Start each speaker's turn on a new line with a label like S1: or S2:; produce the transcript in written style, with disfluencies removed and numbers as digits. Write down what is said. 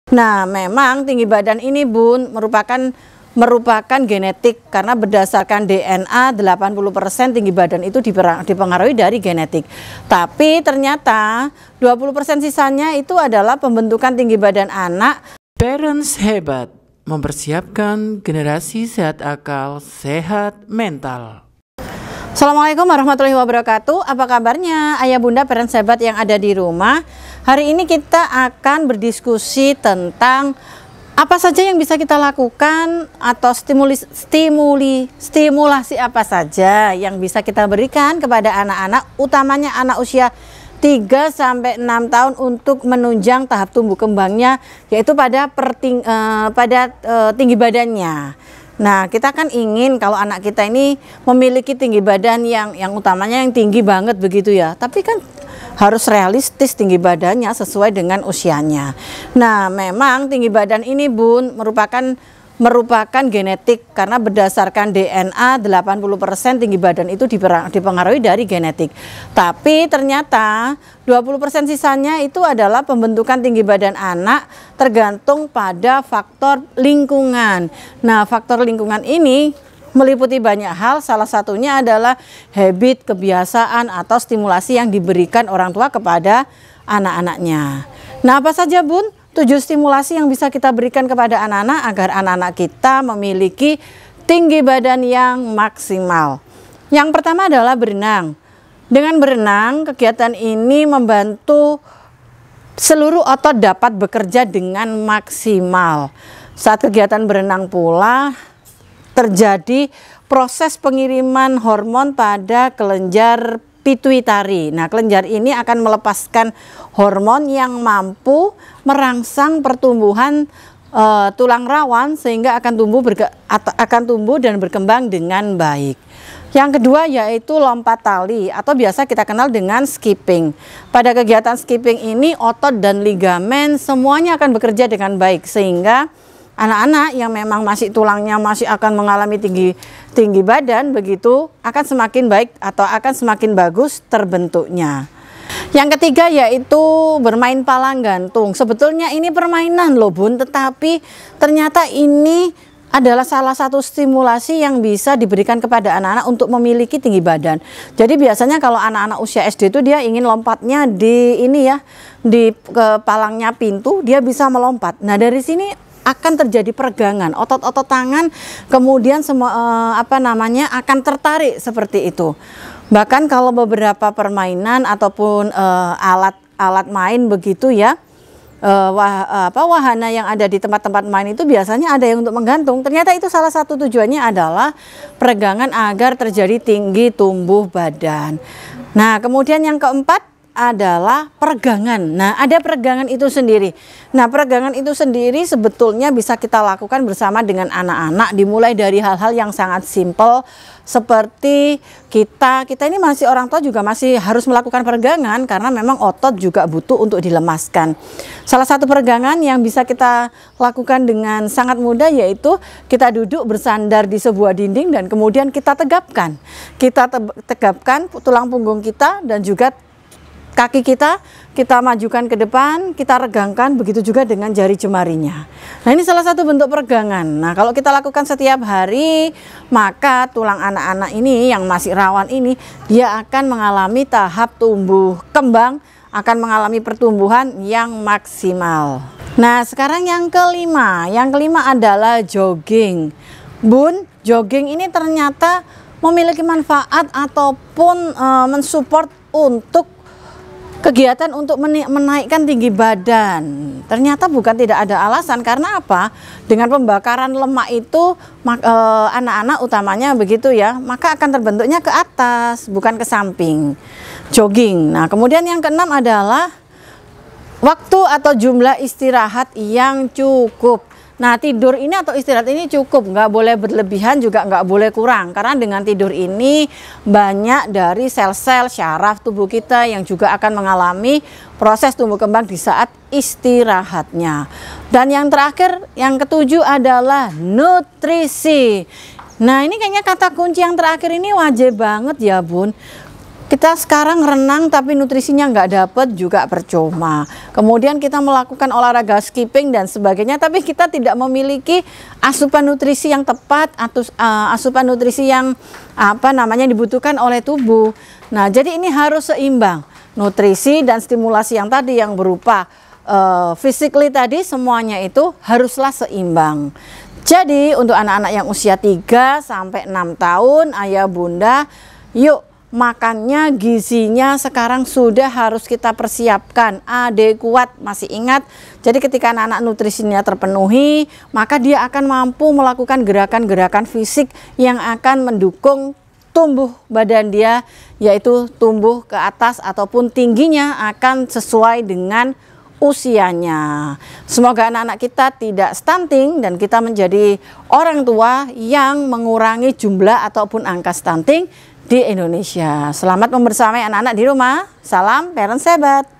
S1: Nah, memang tinggi badan ini Bun merupakan genetik karena berdasarkan DNA 80% tinggi badan itu dipengaruhi dari genetik. Tapi ternyata 20% sisanya itu adalah pembentukan tinggi badan anak.
S2: Parents Hebat mempersiapkan generasi sehat akal, sehat mental.
S1: Assalamualaikum warahmatullahi wabarakatuh. Apa kabarnya ayah bunda parents hebat yang ada di rumah? Hari ini kita akan berdiskusi tentang apa saja yang bisa kita lakukan atau stimulasi apa saja yang bisa kita berikan kepada anak-anak, utamanya anak usia 3-6 tahun untuk menunjang tahap tumbuh kembangnya, yaitu pada tinggi badannya. Nah, kita kan ingin kalau anak kita ini memiliki tinggi badan yang utamanya yang tinggi banget begitu ya. Tapi kan harus realistis tinggi badannya sesuai dengan usianya. Nah, memang tinggi badan ini Bun merupakan genetik karena berdasarkan DNA 80% tinggi badan itu dipengaruhi dari genetik. Tapi ternyata 20% sisanya itu adalah pembentukan tinggi badan anak tergantung pada faktor lingkungan. Nah, faktor lingkungan ini meliputi banyak hal, salah satunya adalah habit, kebiasaan atau stimulasi yang diberikan orang tua kepada anak-anaknya. Nah, apa saja Bun 7 stimulasi yang bisa kita berikan kepada anak-anak agar anak-anak kita memiliki tinggi badan yang maksimal? Yang pertama adalah berenang. Dengan berenang, kegiatan ini membantu seluruh otot dapat bekerja dengan maksimal. Saat kegiatan berenang pula terjadi proses pengiriman hormon pada kelenjar pituitari. Nah, kelenjar ini akan melepaskan hormon yang mampu merangsang pertumbuhan tulang rawan sehingga akan tumbuh dan berkembang dengan baik. Yang kedua yaitu lompat tali atau biasa kita kenal dengan skipping. Pada kegiatan skipping ini otot dan ligamen semuanya akan bekerja dengan baik sehingga anak-anak yang memang tulangnya masih akan mengalami tinggi badan begitu akan semakin baik atau akan semakin bagus terbentuknya. Yang ketiga yaitu bermain palang gantung. Sebetulnya ini permainan loh Bun, tetapi ternyata ini adalah salah satu stimulasi yang bisa diberikan kepada anak-anak untuk memiliki tinggi badan. Jadi biasanya kalau anak-anak usia SD itu dia ingin lompatnya di palangnya pintu, dia bisa melompat. Nah, dari sini akan terjadi peregangan otot-otot tangan, kemudian akan tertarik seperti itu. Bahkan kalau beberapa permainan ataupun alat main begitu ya, wahana yang ada di tempat-tempat main itu biasanya ada yang untuk menggantung. Ternyata itu salah satu tujuannya adalah peregangan agar terjadi tinggi tumbuh badan. Nah, kemudian yang keempat adalah peregangan. Nah, ada peregangan itu sendiri. Nah, peregangan itu sendiri sebetulnya bisa kita lakukan bersama dengan anak-anak, dimulai dari hal-hal yang sangat simpel seperti kita ini masih orang tua juga masih harus melakukan peregangan karena memang otot juga butuh untuk dilemaskan. Salah satu peregangan yang bisa kita lakukan dengan sangat mudah yaitu kita duduk bersandar di sebuah dinding dan kemudian kita tegapkan. Kita tegapkan tulang punggung kita dan juga kaki kita majukan ke depan, kita regangkan, begitu juga dengan jari jemarinya. Nah, ini salah satu bentuk peregangan. Nah, kalau kita lakukan setiap hari, maka tulang anak-anak ini yang masih rawan ini, dia akan mengalami tahap tumbuh kembang, akan mengalami pertumbuhan yang maksimal. Nah, sekarang yang kelima adalah jogging. Bun, jogging ini ternyata memiliki manfaat ataupun mensupport untuk kegiatan untuk menaikkan tinggi badan. Ternyata bukan tidak ada alasan, karena apa? Dengan pembakaran lemak itu anak-anak utamanya begitu ya, maka akan terbentuknya ke atas bukan ke samping. Jogging. Nah, kemudian yang keenam adalah waktu atau jumlah istirahat yang cukup. Nah, tidur ini atau istirahat ini cukup, nggak boleh berlebihan juga nggak boleh kurang. Karena dengan tidur ini banyak dari sel-sel syaraf tubuh kita yang juga akan mengalami proses tumbuh kembang di saat istirahatnya. Dan yang terakhir, yang ketujuh adalah nutrisi. Nah, ini kayaknya kata kunci yang terakhir ini wajib banget ya Bun. Kita sekarang renang tapi nutrisinya nggak dapet juga percuma. Kemudian kita melakukan olahraga skipping dan sebagainya, tapi kita tidak memiliki asupan nutrisi yang tepat atau asupan nutrisi yang dibutuhkan oleh tubuh. Nah, jadi ini harus seimbang. Nutrisi dan stimulasi yang tadi yang berupa physically tadi semuanya itu haruslah seimbang. Jadi untuk anak-anak yang usia 3 sampai 6 tahun, ayah bunda, yuk makannya, gizinya sekarang sudah harus kita persiapkan adekuat. Masih ingat, jadi ketika anak-anak nutrisinya terpenuhi, maka dia akan mampu melakukan gerakan-gerakan fisik yang akan mendukung tumbuh badan dia, yaitu tumbuh ke atas ataupun tingginya akan sesuai dengan usianya. Semoga anak-anak kita tidak stunting dan kita menjadi orang tua yang mengurangi jumlah ataupun angka stunting di Indonesia. Selamat membersamai anak-anak di rumah. Salam Parents Hebat.